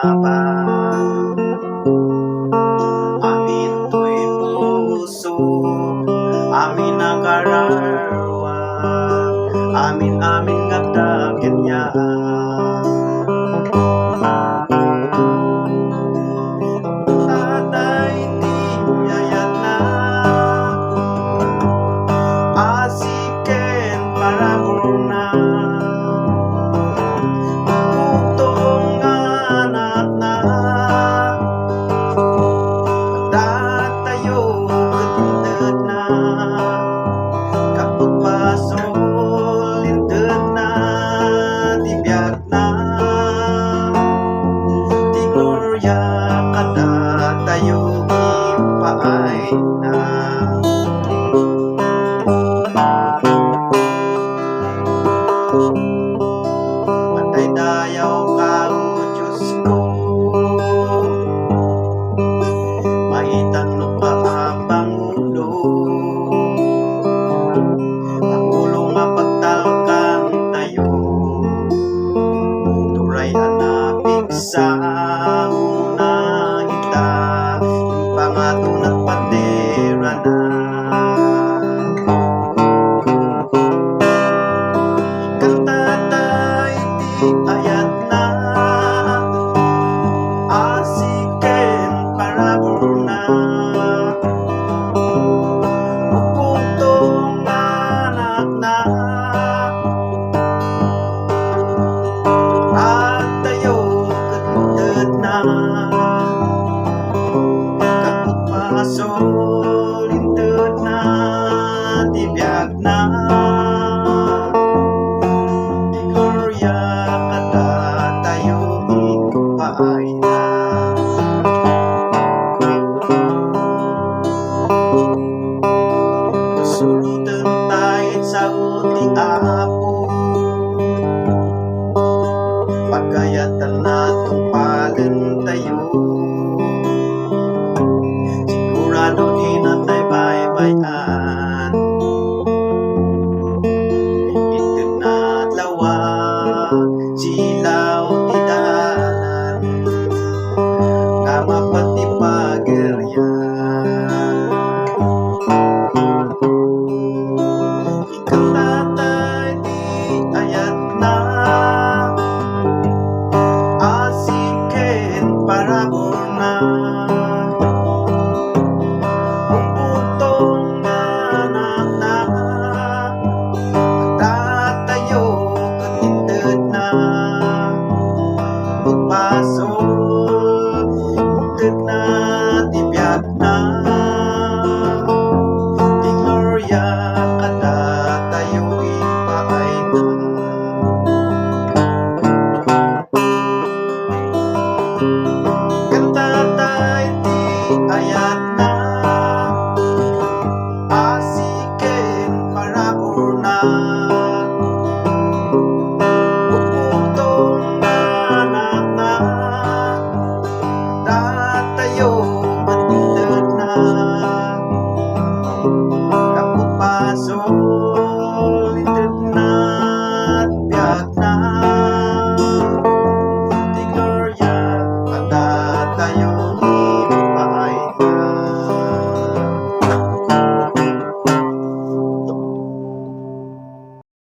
tabang. Amin to'y puso, amin nakararwa, amin nga kanya. Tatay di ayat na asiken para muna utong anak na datayo ketinted na kapag pasol linted na tibiyag na di gloria kada tayo ipaay na. Matay dayaw ka o Diyos ko, maitanong ka ang Pangulo. Pangulo nga pagtalkan tayo, turay hanapig sa una kita, yung pangatong at pandera na. Kantatay di ayat na asiken para burna uputong anak na at tayo ketinted na kapag pasol linted na tibiyag na di gloria kada tayo ipaay na. Sulutan tayo sa uti apo, pagkayatan natong palin tayo, sigurado di na tayo baybayan. Itig na lawag silaw di dalan nga mapati pageryan. Ikaw tatay di ayat na asiken para burna uputong anak na tatayo ketinted na pagpasol linted na tibiyag na di gloria kada tayo ipaay na. Kantatay di ayat na asiken para burna uputong anak na tatayo ketinted na kapag pasol